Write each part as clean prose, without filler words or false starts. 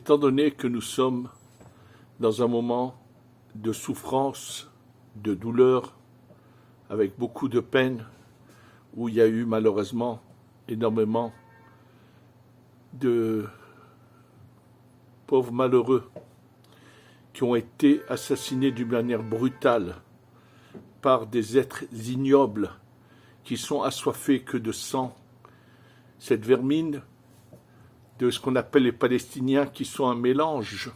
Étant donné que nous sommes dans un moment de souffrance, de douleur, avec beaucoup de peine, où il y a eu malheureusement énormément de pauvres malheureux qui ont été assassinés d'une manière brutale par des êtres ignobles qui sont assoiffés que de sang. Cette vermine de ce qu'on appelle les Palestiniens qui sont un mélange.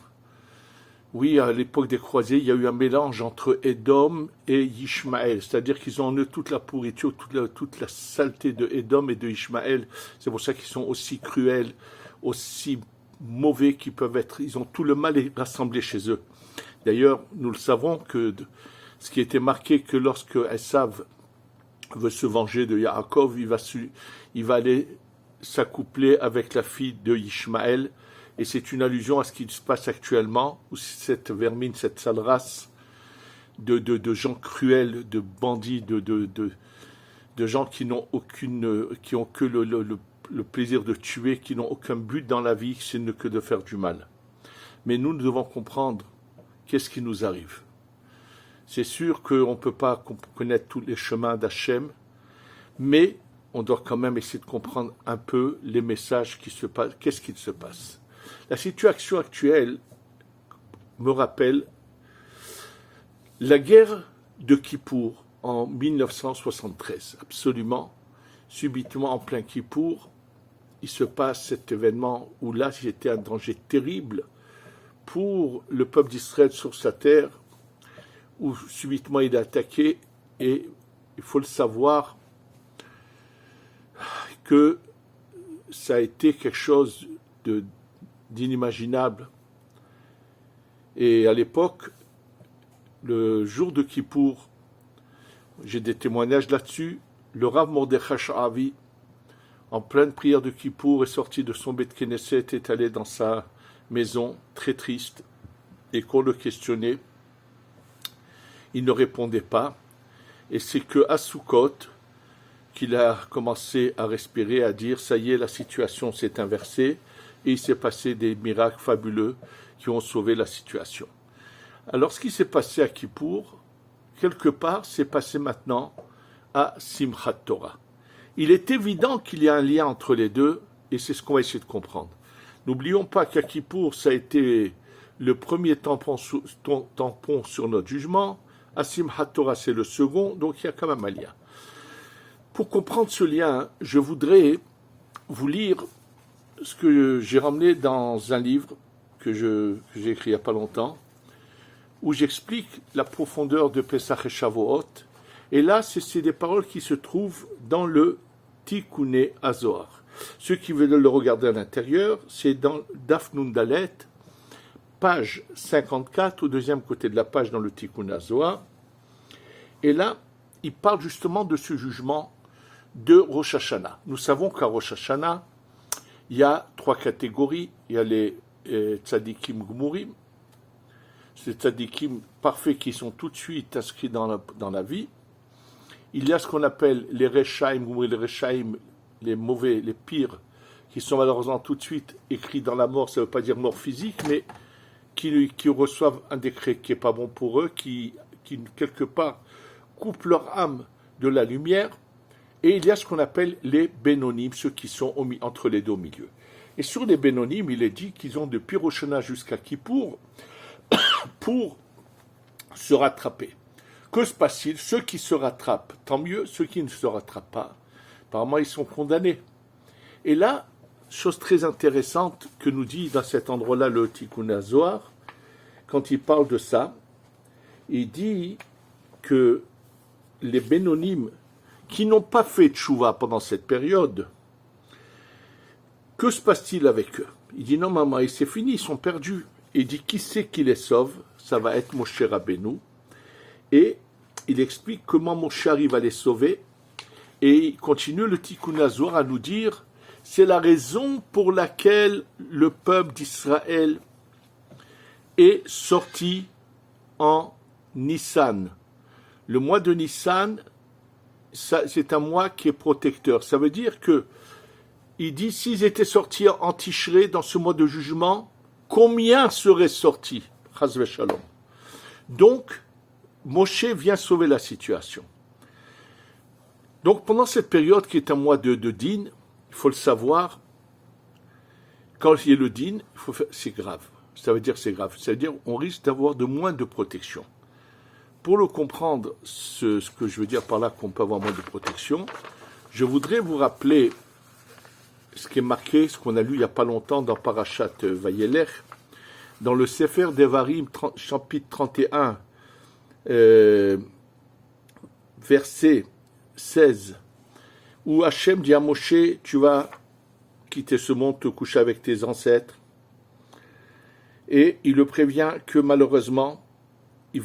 Oui, à l'époque des croisés, il y a eu un mélange entre Édom et Ishmaël, c'est-à-dire qu'ils ont en eux toute la pourriture, toute la saleté de Édom et de Ishmaël. C'est pour ça qu'ils sont aussi cruels, aussi mauvais qu'ils peuvent être. Ils ont tout le mal rassemblé chez eux. D'ailleurs, nous le savons que ce qui était marqué, que lorsque Esav veut se venger de Yaakov, il va aller s'accoupler avec la fille de Ishmaël, et c'est une allusion à ce qui se passe actuellement, où cette vermine, cette sale race de gens cruels, de bandits, de gens qui n'ont qui ont que le plaisir de tuer, qui n'ont aucun but dans la vie, c'est que de faire du mal. Mais nous devons comprendre qu'est-ce qui nous arrive. C'est sûr qu'on ne peut pas connaître tous les chemins d'Hachem, mais on doit quand même essayer de comprendre un peu les messages qui se passent, qu'est-ce qui se passe. La situation actuelle me rappelle la guerre de Kippour en 1973. Absolument, subitement en plein Kippour, il se passe cet événement où là, c'était un danger terrible pour le peuple d'Israël sur sa terre, où subitement il est attaqué, et il faut le savoir que ça a été quelque chose d'inimaginable. Et à l'époque, le jour de Kippour, j'ai des témoignages là-dessus, le Rav Mordechai Sha'avi, en pleine prière de Kippour, est sorti de son Beth Knesset, est allé dans sa maison, très triste, et qu'on le questionnait. Il ne répondait pas, et c'est que à Sukkot qu'il a commencé à respirer, à dire, ça y est, la situation s'est inversée, et il s'est passé des miracles fabuleux qui ont sauvé la situation. Alors, ce qui s'est passé à Kippour, quelque part, s'est passé maintenant à Simchat Torah. Il est évident qu'il y a un lien entre les deux, et c'est ce qu'on va essayer de comprendre. N'oublions pas qu'à Kippour, ça a été le premier tampon sur notre jugement, à Simchat Torah, c'est le second, donc il y a quand même un lien. Pour comprendre ce lien, je voudrais vous lire ce que j'ai ramené dans un livre que j'ai écrit il n'y a pas longtemps, où j'explique la profondeur de Pesach et Shavuot. Et là, c'est des paroles qui se trouvent dans le Tikkuné Azohar. Ceux qui veulent le regarder à l'intérieur, c'est dans Daf Nun Dalet, page 54, au deuxième côté de la page dans le Tikkuné Azohar. Et là, il parle justement de ce jugement de Rosh Hashanah. Nous savons qu'à Rosh Hashanah, il y a trois catégories. Il y a les tzadikim gmurim, ces tzadikim parfaits qui sont tout de suite inscrits dans la vie. Il y a ce qu'on appelle les reshaim gmurim, les reshaim, les mauvais, les pires, qui sont malheureusement tout de suite écrits dans la mort. Ça ne veut pas dire mort physique, mais qui reçoivent un décret qui n'est pas bon pour eux, qui quelque part coupent leur âme de la lumière. Et il y a ce qu'on appelle les bénonymes, ceux qui sont entre les deux au milieu. Et sur les bénonymes, il est dit qu'ils ont depuis Rosh Hashanah jusqu'à Kippour pour se rattraper. Que se passe-t-il? Ceux qui se rattrapent, tant mieux. Ceux qui ne se rattrapent pas, apparemment, ils sont condamnés. Et là, chose très intéressante que nous dit dans cet endroit-là le Tikkuné Azohar, quand il parle de ça, il dit que les bénonymes qui n'ont pas fait tchouva pendant cette période, que se passe-t-il avec eux? Il dit non maman, c'est fini, ils sont perdus. Il dit qui c'est qui les sauve? Ça va être Moshe Rabbeinu. Et il explique comment Moshe arrive à les sauver. Et il continue le Tikkuné Azohar à nous dire c'est la raison pour laquelle le peuple d'Israël est sorti en Nissan. Le mois de Nissan, c'est un mois qui est protecteur. Ça veut dire que, il dit, s'ils étaient sortis en Tishré dans ce mois de jugement, combien seraient sortis? Chas v'shalom. Donc, Moshe vient sauver la situation. Donc, pendant cette période qui est un mois de dîn, il faut le savoir, quand il y a le dîn, c'est grave. Ça veut dire c'est grave. Ça veut dire on risque d'avoir de moins de protection. Pour le comprendre, ce que je veux dire par là qu'on peut avoir moins de protection, je voudrais vous rappeler ce qui est marqué, ce qu'on a lu il n'y a pas longtemps dans Parashat Vayelech, dans le Sefer Devarim, chapitre 31, verset 16, où Hachem dit à Moshe, tu vas quitter ce monde, te coucher avec tes ancêtres, et il le prévient que malheureusement, il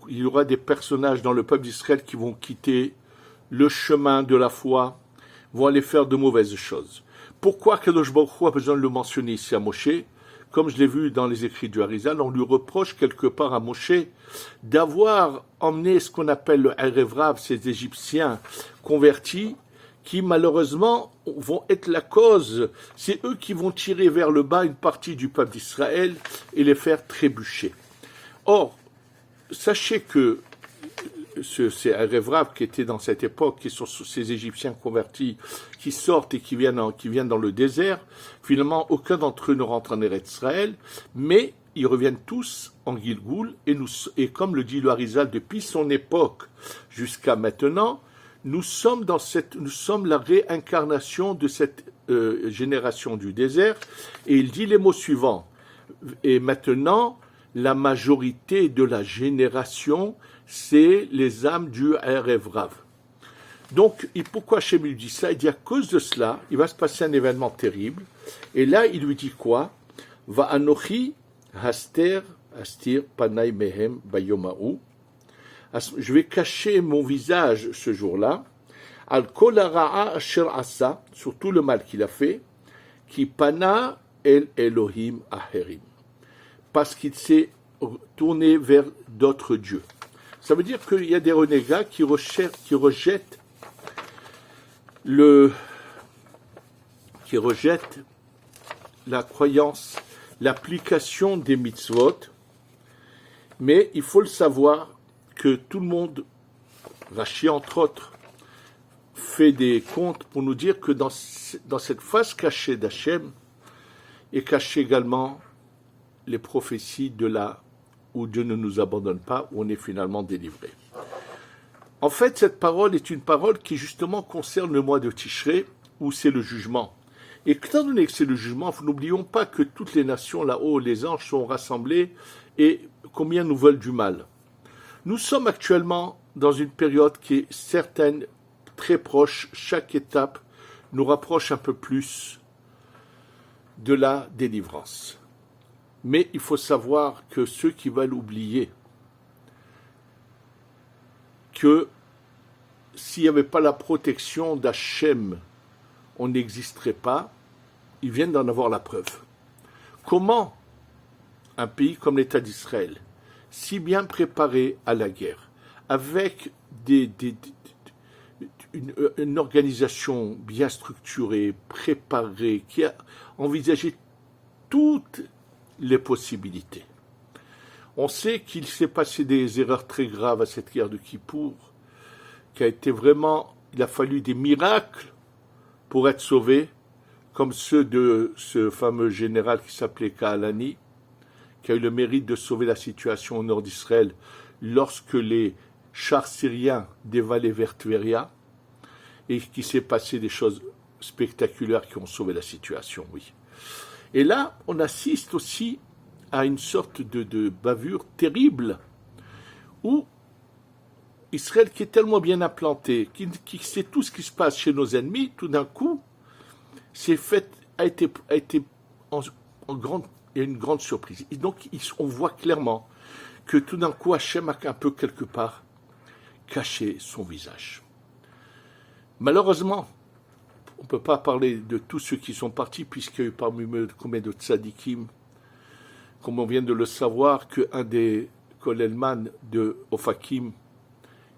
y aura des personnages dans le peuple d'Israël qui vont quitter le chemin de la foi, vont aller faire de mauvaises choses. Pourquoi Kadosh Baruch Hu a besoin de le mentionner ici à Moshe? Comme je l'ai vu dans les écrits du Harizal, on lui reproche quelque part à Moshe d'avoir emmené ce qu'on appelle le Erev Rav, ces Égyptiens convertis, qui malheureusement vont être la cause, c'est eux qui vont tirer vers le bas une partie du peuple d'Israël et les faire trébucher. Or, sachez que c'est Erev Rav qui était dans cette époque, qui sont ces Égyptiens convertis, qui sortent et qui viennent dans le désert. Finalement, aucun d'entre eux ne rentre en Eretz Israël, mais ils reviennent tous en Gilgoul, et comme le dit le Harizal, depuis son époque jusqu'à maintenant, nous sommes la réincarnation de cette génération du désert, et il dit les mots suivants. Et maintenant, la majorité de la génération, c'est les âmes du Erev Rav. Donc, pourquoi Hachem lui dit ça? Il dit à cause de cela, il va se passer un événement terrible. Et là, il lui dit quoi? Va anochi astir panai mehem bayoma'u. Je vais cacher mon visage ce jour-là. Al kol hara'a asher asa, sur tout le mal qu'il a fait. Ki pana el Elohim aherim. Parce qu'il s'est tourné vers d'autres dieux. Ça veut dire qu'il y a des renégats qui rejettent la croyance, l'application des mitzvot, mais il faut le savoir que tout le monde, Rashi entre autres, fait des comptes pour nous dire que dans cette face cachée d'Hachem est cachée également les prophéties de là où Dieu ne nous abandonne pas, où on est finalement délivré. En fait, cette parole est une parole qui justement concerne le mois de Tishré, où c'est le jugement. Et étant donné que c'est le jugement, n'oublions pas que toutes les nations là-haut, les anges sont rassemblés et combien nous veulent du mal. Nous sommes actuellement dans une période qui est certaine, très proche, chaque étape nous rapproche un peu plus de la délivrance. Mais il faut savoir que ceux qui veulent oublier que s'il n'y avait pas la protection d'Hachem, on n'existerait pas, ils viennent d'en avoir la preuve. Comment un pays comme l'État d'Israël, si bien préparé à la guerre, avec une organisation bien structurée, préparée, qui a envisagé toutes les possibilités. On sait qu'il s'est passé des erreurs très graves à cette guerre de Kippour, qui a été vraiment, il a fallu des miracles pour être sauvé, comme ceux de ce fameux général qui s'appelait Kaalani, qui a eu le mérite de sauver la situation au nord d'Israël lorsque les chars syriens dévalaient vers Tveria, et qu'il s'est passé des choses spectaculaires qui ont sauvé la situation, oui. Et là, on assiste aussi à une sorte de bavure terrible, où Israël, qui est tellement bien implanté, qui sait tout ce qui se passe chez nos ennemis, tout d'un coup, a été il y a une grande surprise. Et donc, on voit clairement que tout d'un coup, Hachem a un peu quelque part caché son visage. Malheureusement, on ne peut pas parler de tous ceux qui sont partis, puisqu'il y a eu parmi eux combien de tzadikim, comme on vient de le savoir, qu'un des Kolelman de Ofakim,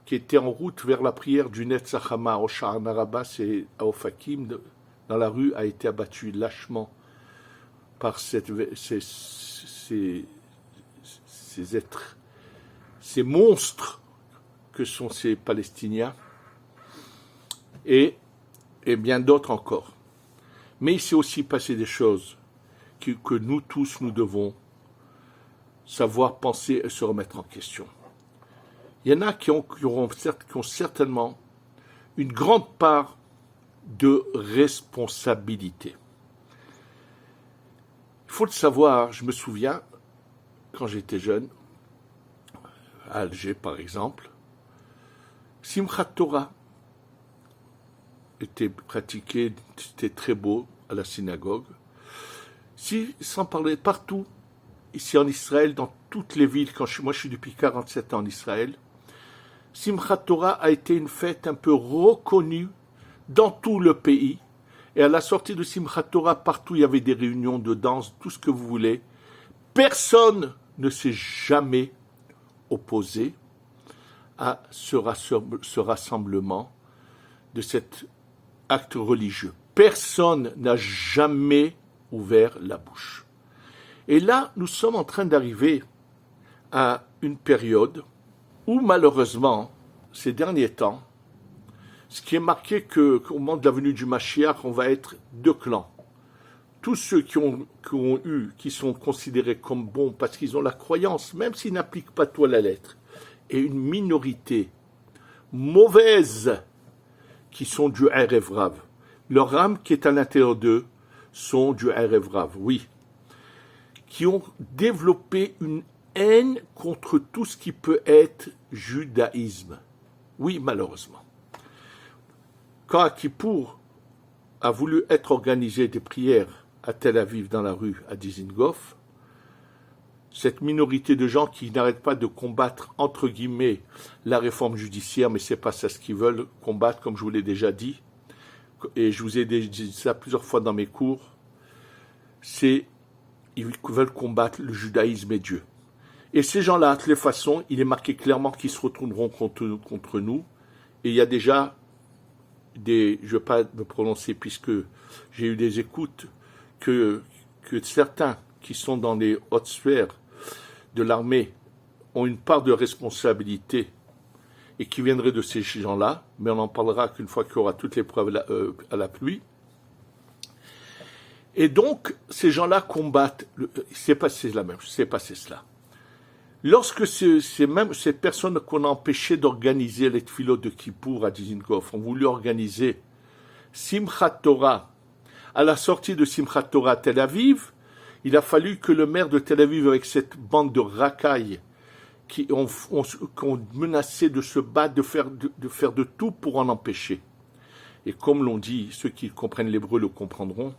qui était en route vers la prière du Netzach Hama au Sha'ar Narabas et à Ofakim, dans la rue, a été abattu lâchement par ces êtres, ces monstres que sont ces Palestiniens, et bien d'autres encore. Mais il s'est aussi passé des choses que nous tous, nous devons savoir penser et se remettre en question. Il y en a qui ont certainement une grande part de responsabilité. Il faut le savoir, je me souviens, quand j'étais jeune, à Alger par exemple, Simchat Torah était pratiqué, c'était très beau à la synagogue. Sans parler partout, ici en Israël, dans toutes les villes, moi je suis depuis 47 ans en Israël, Simchat Torah a été une fête un peu reconnue dans tout le pays. Et à la sortie de Simchat Torah, partout il y avait des réunions de danse, tout ce que vous voulez. Personne ne s'est jamais opposé à ce rassemblement de cet acte religieux. Personne n'a jamais ouvert la bouche. Et là, nous sommes en train d'arriver à une période où malheureusement, ces derniers temps, ce qui est marqué qu'au moment de la venue du Mashiach, on va être deux clans. Tous ceux qui sont considérés comme bons parce qu'ils ont la croyance, même s'ils n'appliquent pas tout à la lettre, et une minorité mauvaise qui sont du Erev Rav. Leur âme qui est à l'intérieur d'eux sont du Erev Rav, oui. Qui ont développé une haine contre tout ce qui peut être judaïsme. Oui, malheureusement. Quand à Kippour a voulu être organisé des prières à Tel Aviv dans la rue à Dizengoff, cette minorité de gens qui n'arrêtent pas de combattre, entre guillemets, la réforme judiciaire, mais c'est pas ça ce qu'ils veulent combattre, comme je vous l'ai déjà dit, et je vous ai dit ça plusieurs fois dans mes cours, ils veulent combattre le judaïsme et Dieu. Et ces gens-là, de toutes les façons, il est marqué clairement qu'ils se retourneront contre nous, et il y a déjà je ne vais pas me prononcer puisque j'ai eu des écoutes, que certains qui sont dans les hautes sphères de l'armée ont une part de responsabilité et qui viendraient de ces gens-là, mais on en parlera qu'une fois qu'il y aura toutes les preuves à la pluie. Et donc, ces gens-là combattent, c'est passé cela. Lorsque ces personnes qu'on a empêchées d'organiser les tfilotes de Kippour à Dizengoff ont voulu organiser Simchat Torah, à la sortie de Simchat Torah à Tel Aviv, il a fallu que le maire de Tel Aviv, avec cette bande de racailles qui ont menacé de se battre, de faire de tout pour en empêcher. Et comme l'ont dit, ceux qui comprennent l'hébreu le comprendront,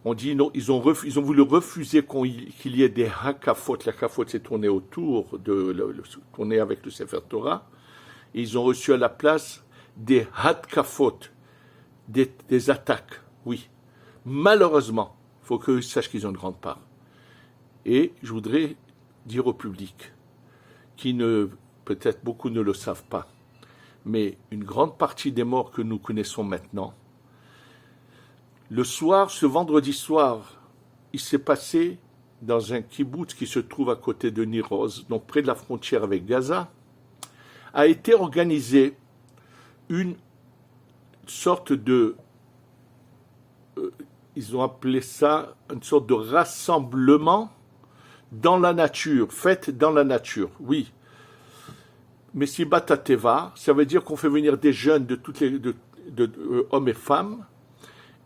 on dit non, ils ont voulu refuser qu'il y ait des hakafot. La hakafot s'est tournée tournée avec le Sefer Torah. Et ils ont reçu à la place des hatkafot, des attaques. Oui, malheureusement, il faut qu'ils sachent qu'ils ont une grande part. Et je voudrais dire au public, peut-être beaucoup ne le savent pas, mais une grande partie des morts que nous connaissons maintenant, le soir, ce vendredi soir, il s'est passé dans un kibboutz qui se trouve à côté de Niroz, donc près de la frontière avec Gaza, a été organisée une sorte de, ils ont appelé ça une sorte de rassemblement dans la nature, fête dans la nature, oui. Messibat Teva, ça veut dire qu'on fait venir des jeunes de hommes et femmes,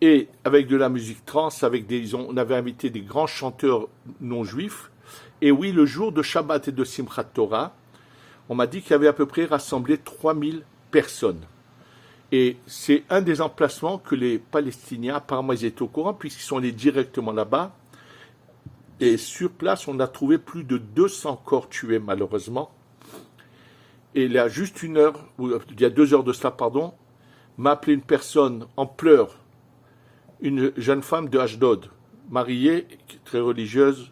et avec de la musique trans, on avait invité des grands chanteurs non-juifs. Et oui, le jour de Shabbat et de Simchat Torah, on m'a dit qu'il y avait à peu près rassemblé 3000 personnes. Et c'est un des emplacements que les Palestiniens, apparemment ils étaient au courant, puisqu'ils sont allés directement là-bas. Et sur place, on a trouvé plus de 200 corps tués, malheureusement. Et il y a juste il y a 2 heures de cela, pardon, m'a appelé une personne en pleurs, une jeune femme de Ashdod, mariée, très religieuse,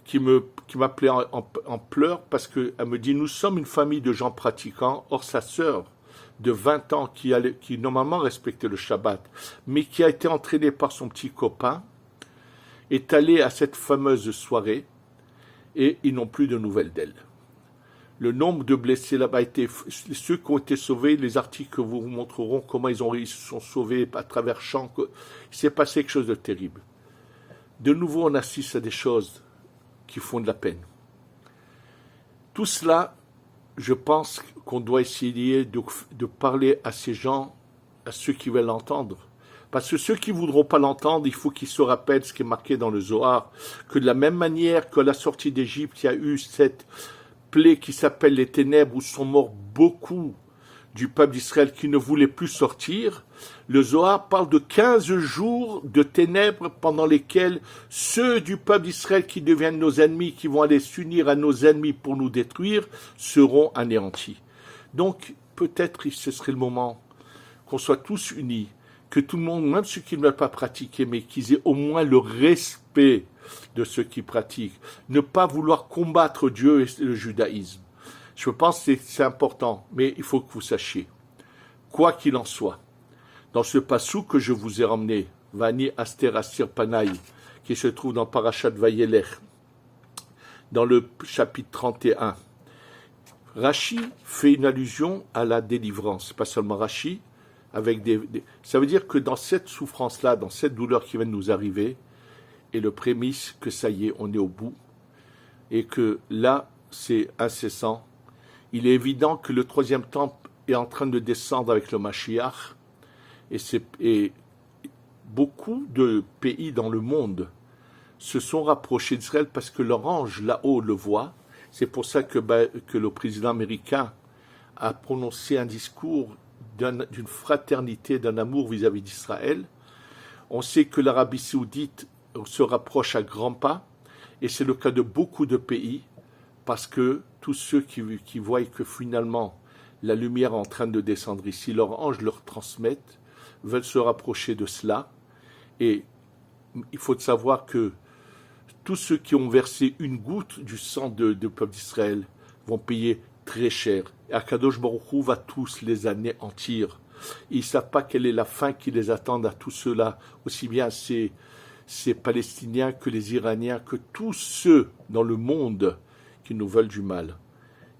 qui m'appelait en pleurs parce qu'elle me dit « Nous sommes une famille de gens pratiquants. » Or, sa sœur de 20 ans, qui normalement respectait le Shabbat, mais qui a été entraînée par son petit copain, est allée à cette fameuse soirée et ils n'ont plus de nouvelles d'elle. Le nombre de blessés là-bas a été, ceux qui ont été sauvés, les articles vous montreront comment ils se sont sauvés à travers champs. Il s'est passé quelque chose de terrible. De nouveau, on assiste à des choses qui font de la peine. Tout cela, je pense qu'on doit essayer de parler à ces gens, à ceux qui veulent l'entendre. Parce que ceux qui ne voudront pas l'entendre, il faut qu'ils se rappellent ce qui est marqué dans le Zohar, que de la même manière qu'à la sortie d'Égypte, il y a eu cette plaie qui s'appelle les ténèbres, où sont morts beaucoup du peuple d'Israël qui ne voulait plus sortir. Le Zohar parle de 15 jours de ténèbres pendant lesquels ceux du peuple d'Israël qui deviennent nos ennemis, qui vont aller s'unir à nos ennemis pour nous détruire, seront anéantis. Donc, peut-être ce serait le moment qu'on soit tous unis, que tout le monde, même ceux qui ne veulent pas pratiquer, mais qu'ils aient au moins le respect de ceux qui pratiquent. Ne pas vouloir combattre Dieu et le judaïsme. Je pense que c'est important, mais il faut que vous sachiez. Quoi qu'il en soit, dans ce passou que je vous ai ramené, Vani Aster Asir Panaï, qui se trouve dans Parashat Vayelech, dans le chapitre 31, Rashi fait une allusion à la délivrance. Pas seulement Rashi, avec ça veut dire que dans cette souffrance-là, dans cette douleur qui vient de nous arriver, est le prémisse que ça y est, on est au bout, et que là, c'est incessant. Il est évident que le troisième temple est en train de descendre avec le Mashiach, et beaucoup de pays dans le monde se sont rapprochés d'Israël parce que leur ange là-haut le voit. C'est pour ça que le président américain a prononcé un discours d'une fraternité, d'un amour vis-à-vis d'Israël. On sait que l'Arabie saoudite se rapproche à grands pas, et c'est le cas de beaucoup de pays, parce que tous ceux qui voient que finalement la lumière est en train de descendre ici, leurs anges leur transmettent, veulent se rapprocher de cela, et il faut savoir que tous ceux qui ont versé une goutte du sang du peuple d'Israël vont payer très cher. Et Akadosh Baruch Hu va tous les anéantir. Ils ne savent pas quelle est la fin qui les attend à tous ceux-là, aussi bien ces Palestiniens que les Iraniens, que tous ceux dans le monde qui nous veulent du mal.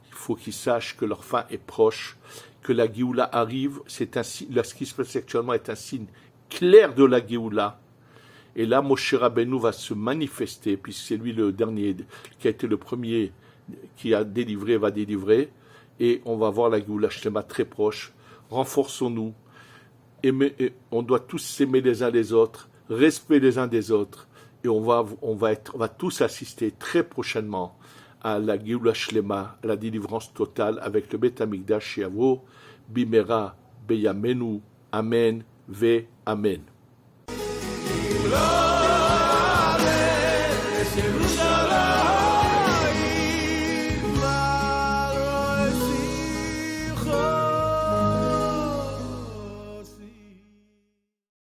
Il faut qu'ils sachent que leur fin est proche, que la Géoula arrive. C'est ce qui se passe actuellement est un signe clair de la Géoula. Et là, Moshe Rabbeinu va se manifester, puisque c'est lui le dernier qui a été le premier qui a délivré, va délivrer, et on va voir la Géoula Shlema très proche. Renforçons-nous, on doit tous s'aimer les uns les autres, respect les uns des autres, et on va tous assister très prochainement à la Géoula Shlema, à la délivrance totale avec le Beth Amikdash Yavo, Bimera, Beyamenu, Amen, Ve, Amen.